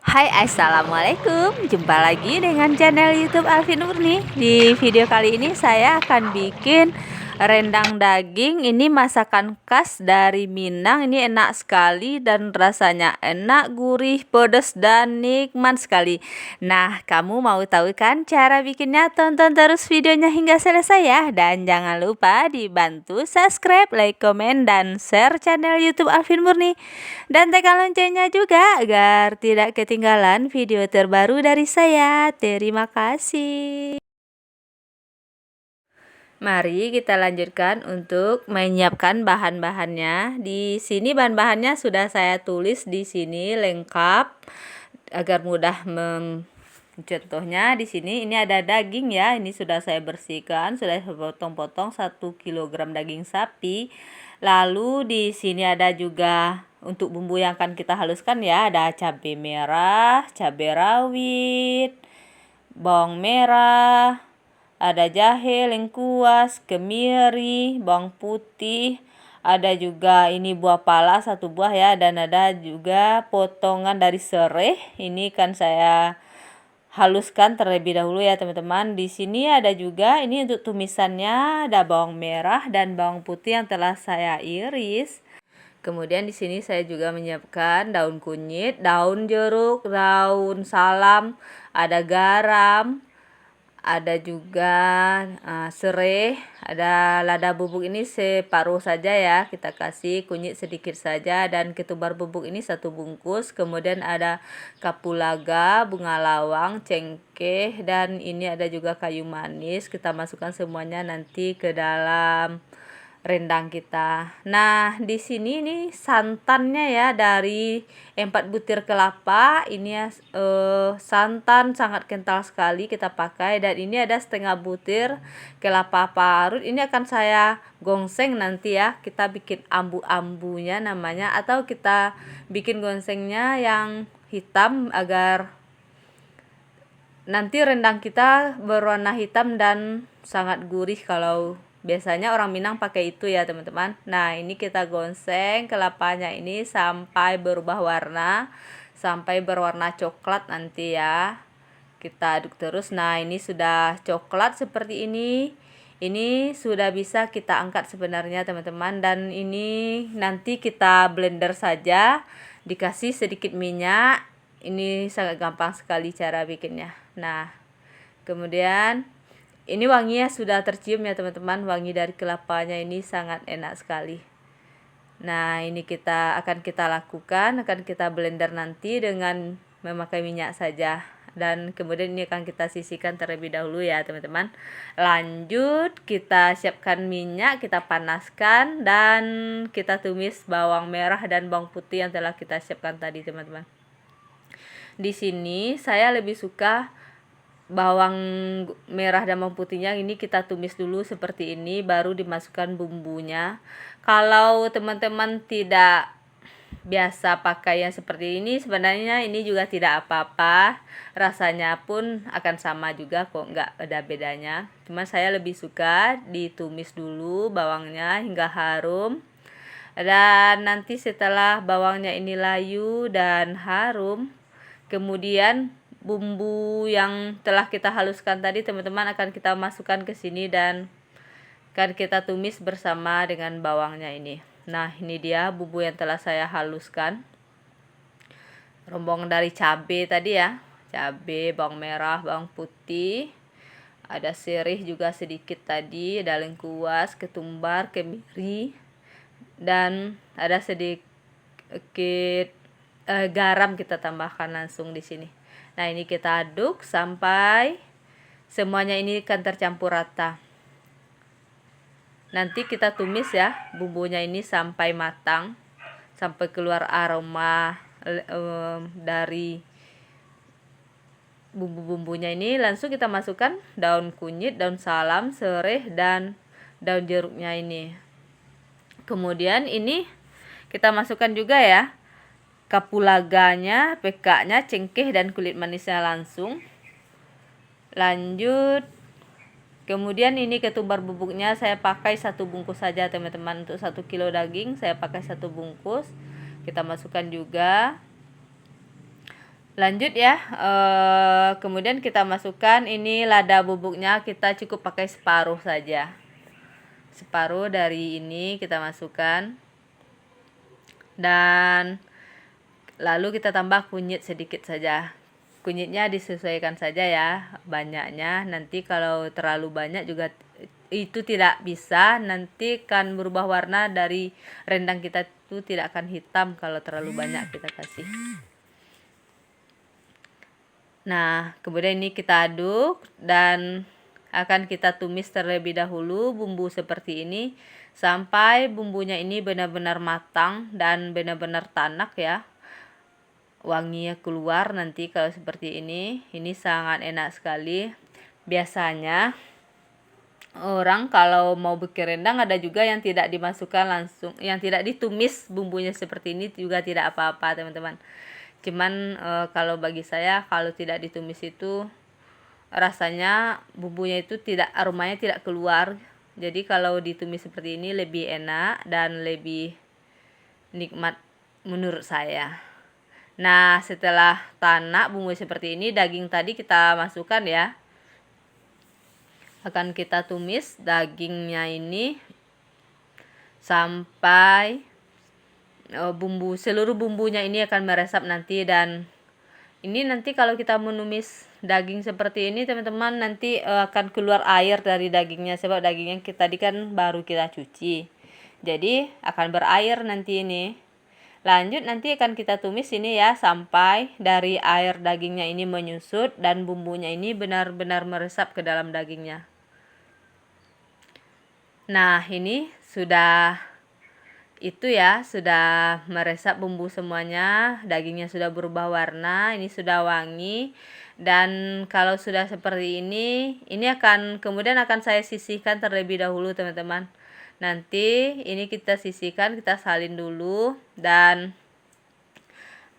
Hai, assalamualaikum. Jumpa lagi dengan channel YouTube Alfi Nurni. Di video kali ini saya akan bikin rendang daging. Ini masakan khas dari Minang. Ini enak sekali dan rasanya enak, gurih, pedas dan nikmat sekali. Nah, kamu mau tahu kan cara bikinnya? Tonton terus videonya hingga selesai ya. Dan jangan lupa dibantu subscribe, like, komen, dan share channel YouTube Alfi Nurni. Dan tekan loncengnya juga agar tidak ketinggalan video terbaru dari saya. Terima kasih. Mari kita lanjutkan untuk menyiapkan bahan-bahannya. Di sini bahan-bahannya sudah saya tulis di sini lengkap agar mudah contohnya di sini ini ada daging ya. Ini sudah saya bersihkan, sudah saya potong-potong 1 kg daging sapi. Lalu di sini ada juga untuk bumbu yang akan kita haluskan ya, ada cabai merah, cabai rawit, bawang merah, ada jahe, lengkuas, kemiri, bawang putih, ada juga ini buah pala 1 buah ya, dan ada juga potongan dari serai. Ini kan saya haluskan terlebih dahulu ya teman-teman. Di sini ada juga ini untuk tumisannya, ada bawang merah dan bawang putih yang telah saya iris. Kemudian di sini saya juga menyiapkan daun kunyit, daun jeruk, daun salam, ada garam, ada juga serai, ada lada bubuk ini separuh saja ya, kita kasih kunyit sedikit saja, dan ketumbar bubuk ini 1 bungkus. Kemudian ada kapulaga, bunga lawang, cengkeh, dan ini ada juga kayu manis. Kita masukkan semuanya nanti ke dalam rendang kita. Nah, di sini nih santannya ya, dari 4 butir kelapa. Ini ya santan sangat kental sekali kita pakai, dan ini ada setengah butir kelapa parut. Ini akan saya gongseng nanti ya. Kita bikin ambu-ambunya namanya, atau kita bikin gongsengnya yang hitam agar nanti rendang kita berwarna hitam dan sangat gurih. Kalau biasanya orang Minang pakai itu ya teman-teman. Nah, ini kita gongseng kelapanya ini sampai berubah warna, sampai berwarna coklat nanti ya. Kita aduk terus. Nah, ini sudah coklat seperti ini. Ini sudah bisa kita angkat sebenarnya teman-teman. Dan ini nanti kita blender saja, dikasih sedikit minyak. Ini sangat gampang sekali cara bikinnya. Nah, kemudian ini wanginya sudah tercium ya teman-teman. Wangi dari kelapanya ini sangat enak sekali. Nah, ini akan kita lakukan, akan kita blender nanti dengan memakai minyak saja. Dan kemudian ini akan kita sisihkan terlebih dahulu ya teman-teman. Lanjut, kita siapkan minyak, kita panaskan, dan kita tumis bawang merah dan bawang putih yang telah kita siapkan tadi teman-teman. Di sini saya lebih suka bawang merah dan bawang putihnya ini kita tumis dulu seperti ini, baru dimasukkan bumbunya. Kalau teman-teman tidak biasa pakai yang seperti ini, sebenarnya ini juga tidak apa-apa, rasanya pun akan sama juga kok, nggak ada bedanya. Cuma saya lebih suka ditumis dulu bawangnya hingga harum, dan nanti setelah bawangnya ini layu dan harum, kemudian bumbu yang telah kita haluskan tadi teman-teman akan kita masukkan ke sini dan akan kita tumis bersama dengan bawangnya ini. Nah, ini dia bumbu yang telah saya haluskan. Rombongan dari cabai tadi ya. Cabai, bawang merah, bawang putih. Ada serai juga sedikit tadi, ada lengkuas, ketumbar, kemiri, dan ada sedikit garam kita tambahkan langsung di sini. Nah, ini kita aduk sampai semuanya ini akan tercampur rata. Nanti kita tumis ya bumbunya ini sampai matang, sampai keluar aroma dari bumbu-bumbunya ini. Langsung kita masukkan daun kunyit, daun salam, serai, dan daun jeruknya ini. Kemudian ini kita masukkan juga ya kapulaganya, pekaknya, cengkeh, dan kulit manisnya langsung. Lanjut, kemudian ini ketumbar bubuknya saya pakai 1 bungkus saja teman-teman. Untuk 1 kilo daging saya pakai 1 bungkus. Kita masukkan juga. Lanjut ya, kemudian kita masukkan ini lada bubuknya, kita cukup pakai separuh saja. Separuh dari ini kita masukkan. Dan lalu kita tambah kunyit sedikit saja. Kunyitnya disesuaikan saja ya banyaknya. Nanti kalau terlalu banyak juga itu tidak bisa, nanti kan berubah warna dari rendang kita itu tidak akan hitam kalau terlalu banyak kita kasih. Nah, kemudian ini kita aduk dan akan kita tumis terlebih dahulu bumbu seperti ini sampai bumbunya ini benar-benar matang dan benar-benar tanak ya. Wanginya keluar nanti kalau seperti ini. Ini sangat enak sekali. Biasanya orang kalau mau bikin rendang ada juga yang tidak dimasukkan langsung, yang tidak ditumis bumbunya seperti ini juga tidak apa-apa teman-teman. Cuman kalau bagi saya kalau tidak ditumis itu rasanya bumbunya itu tidak, aromanya tidak keluar. Jadi kalau ditumis seperti ini lebih enak dan lebih nikmat menurut saya. Nah, setelah tanak bumbu seperti ini, daging tadi kita masukkan ya. Akan kita tumis dagingnya ini sampai seluruh bumbunya ini akan meresap nanti. Dan ini nanti kalau kita menumis daging seperti ini teman-teman, nanti akan keluar air dari dagingnya sebab dagingnya tadi kan baru kita cuci, jadi akan berair nanti ini. Lanjut nanti akan kita tumis ini ya sampai dari air dagingnya ini menyusut dan bumbunya ini benar-benar meresap ke dalam dagingnya. Nah, ini sudah itu ya, sudah meresap bumbu semuanya, dagingnya sudah berubah warna, ini sudah wangi. Dan kalau sudah seperti ini akan kemudian akan saya sisihkan terlebih dahulu teman-teman. Nanti ini kita sisihkan, kita salin dulu, dan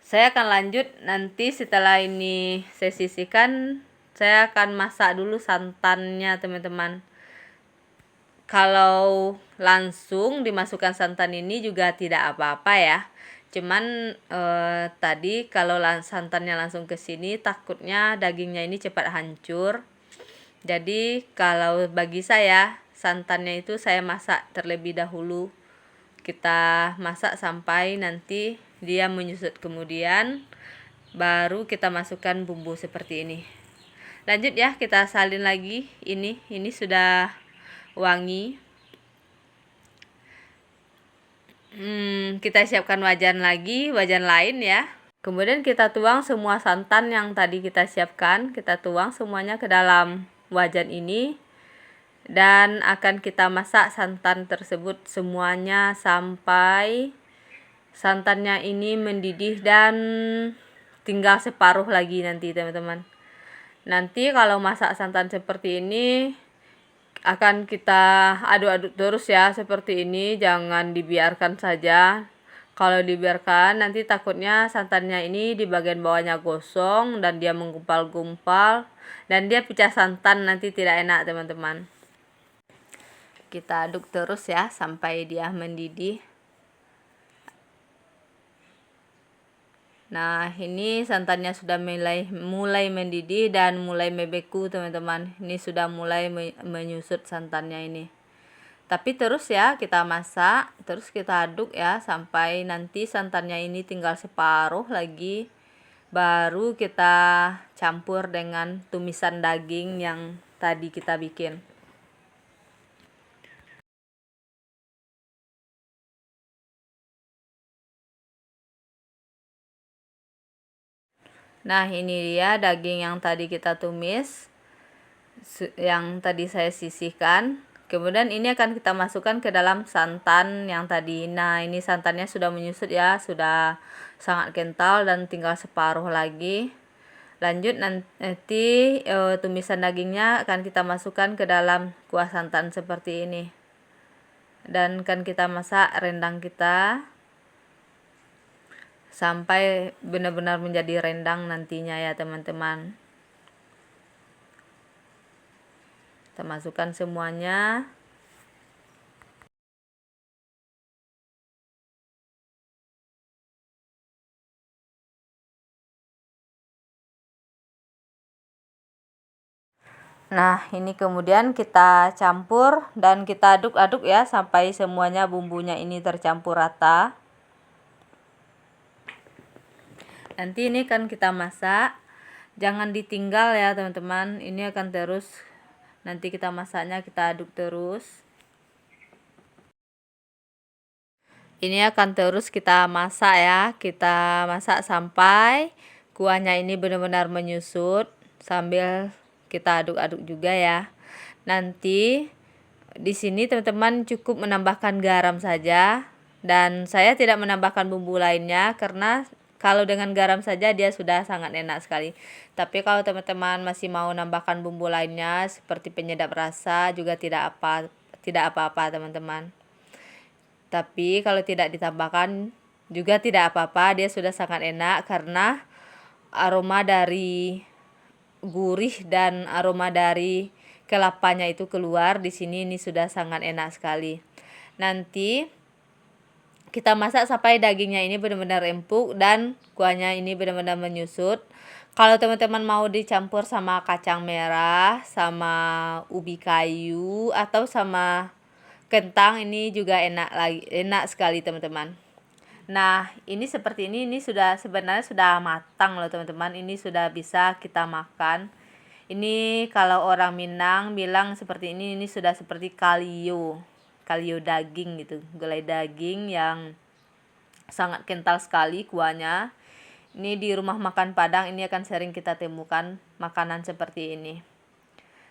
saya akan lanjut nanti setelah ini saya sisihkan, saya akan masak dulu santannya teman-teman. Kalau langsung dimasukkan santan ini juga tidak apa-apa ya. Cuman tadi kalau santannya langsung ke sini takutnya dagingnya ini cepat hancur. Jadi kalau bagi saya santannya itu saya masak terlebih dahulu. Kita masak sampai nanti dia menyusut, kemudian baru kita masukkan bumbu seperti ini. Lanjut ya, kita salin lagi. Ini sudah wangi. Kita siapkan wajan lain ya. Kemudian kita tuang semua santan yang tadi kita siapkan, kita tuang semuanya ke dalam wajan ini, dan akan kita masak santan tersebut semuanya sampai santannya ini mendidih dan tinggal separuh lagi nanti teman-teman. Nanti kalau masak santan seperti ini akan kita aduk-aduk terus ya seperti ini, jangan dibiarkan saja. Kalau dibiarkan nanti takutnya santannya ini di bagian bawahnya gosong dan dia menggumpal-gumpal dan dia pecah santan, nanti tidak enak teman-teman. Kita aduk terus ya sampai dia mendidih. Nah, ini santannya sudah mulai mendidih dan mulai membeku teman-teman. Ini sudah mulai menyusut santannya ini. Tapi terus ya kita masak, terus kita aduk ya sampai nanti santannya ini tinggal separuh lagi. Baru kita campur dengan tumisan daging yang tadi kita bikin. Nah, ini dia daging yang tadi kita tumis, yang tadi saya sisihkan. Kemudian ini akan kita masukkan ke dalam santan yang tadi. Nah, ini santannya sudah menyusut ya, sudah sangat kental dan tinggal separuh lagi. Lanjut nanti tumisan dagingnya akan kita masukkan ke dalam kuah santan seperti ini. Dan akan kita masak rendang kita sampai benar-benar menjadi rendang nantinya ya teman-teman. Kita masukkan semuanya. Nah, ini kemudian kita campur dan kita aduk-aduk ya sampai semuanya bumbunya ini tercampur rata. Nanti ini kan kita masak, jangan ditinggal ya teman-teman, ini akan terus nanti kita masaknya, kita aduk terus. Ini akan terus kita masak ya, kita masak sampai kuahnya ini benar-benar menyusut sambil kita aduk-aduk juga ya. Nanti di sini teman-teman cukup menambahkan garam saja, dan saya tidak menambahkan bumbu lainnya karena kalau dengan garam saja dia sudah sangat enak sekali. Tapi kalau teman-teman masih mau nambahkan bumbu lainnya seperti penyedap rasa juga tidak apa-apa teman-teman. Tapi kalau tidak ditambahkan juga tidak apa-apa, dia sudah sangat enak karena aroma dari gurih dan aroma dari kelapanya itu keluar di sini. Ini sudah sangat enak sekali. Nanti kita masak sampai dagingnya ini benar-benar empuk dan kuahnya ini benar-benar menyusut. Kalau teman-teman mau dicampur sama kacang merah, sama ubi kayu atau sama kentang, ini juga enak sekali teman-teman. Nah, ini seperti ini sudah sebenarnya sudah matang loh teman-teman. Ini sudah bisa kita makan. Ini kalau orang Minang bilang seperti ini sudah seperti kalio daging gitu, gulai daging yang sangat kental sekali kuahnya. Ini di rumah makan Padang ini akan sering kita temukan makanan seperti ini.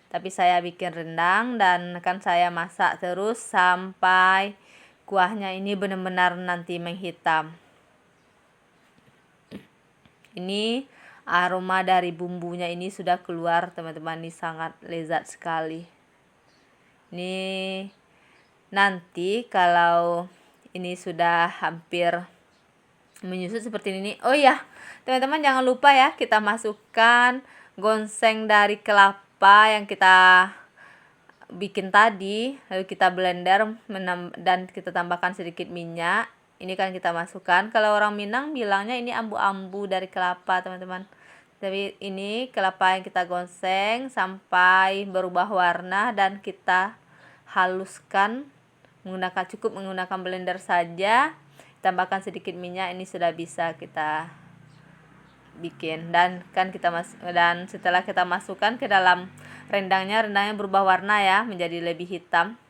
Tapi saya bikin rendang dan akan saya masak terus sampai kuahnya ini benar-benar nanti menghitam. Ini aroma dari bumbunya ini sudah keluar teman-teman, ini sangat lezat sekali. Ini nanti kalau ini sudah hampir menyusut seperti ini, oh ya teman-teman jangan lupa ya, kita masukkan gonseng dari kelapa yang kita bikin tadi, lalu kita blender dan kita tambahkan sedikit minyak. Ini kan kita masukkan, kalau orang Minang bilangnya ini ambu-ambu dari kelapa teman-teman, tapi ini kelapa yang kita gonseng sampai berubah warna dan kita haluskan cukup menggunakan blender saja, tambahkan sedikit minyak, ini sudah bisa kita bikin. Dan setelah kita masukkan ke dalam rendangnya berubah warna ya, menjadi lebih hitam.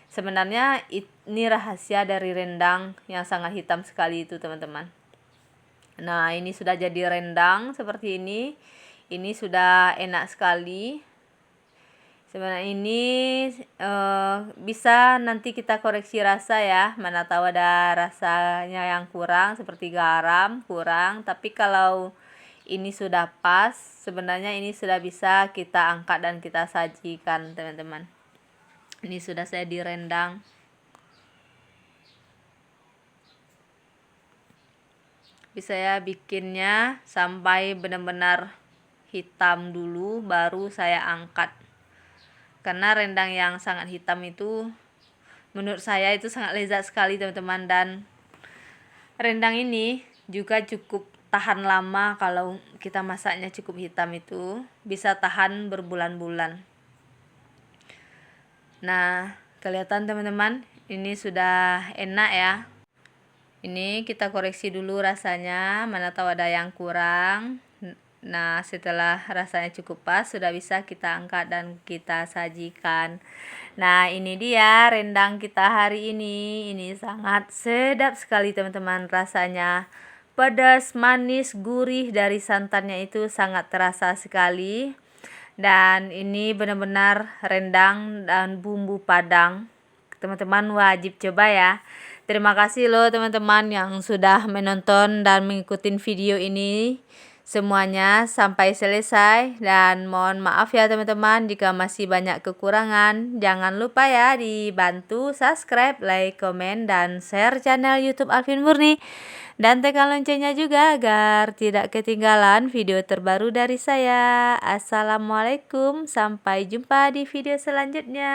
Sebenarnya ini rahasia dari rendang yang sangat hitam sekali itu teman-teman. Nah, ini sudah jadi rendang seperti ini. Ini sudah enak sekali. Sebenarnya ini bisa nanti kita koreksi rasa ya, mana tahu ada rasanya yang kurang seperti garam kurang. Tapi kalau ini sudah pas, sebenarnya ini sudah bisa kita angkat dan kita sajikan teman-teman. Ini sudah saya direndang. Bisa ya bikinnya sampai benar-benar hitam dulu baru saya angkat. Karena rendang yang sangat hitam itu menurut saya itu sangat lezat sekali teman-teman, dan rendang ini juga cukup tahan lama. Kalau kita masaknya cukup hitam itu bisa tahan berbulan-bulan. Nah, kelihatan teman-teman, ini sudah enak ya. Ini kita koreksi dulu rasanya, mana tahu ada yang kurang. Nah, setelah rasanya cukup pas, sudah bisa kita angkat dan kita sajikan. Nah, ini dia rendang kita hari ini. Ini sangat sedap sekali teman-teman rasanya. Pedas, manis, gurih dari santannya itu sangat terasa sekali. Dan ini benar-benar rendang dan bumbu Padang. Teman-teman wajib coba ya. Terima kasih loh teman-teman yang sudah menonton dan mengikuti video ini semuanya sampai selesai. Dan mohon maaf ya teman-teman jika masih banyak kekurangan. Jangan lupa ya dibantu subscribe, like, komen, dan share channel YouTube Alvin Murni. Dan tekan loncengnya juga agar tidak ketinggalan video terbaru dari saya. Assalamualaikum, sampai jumpa di video selanjutnya.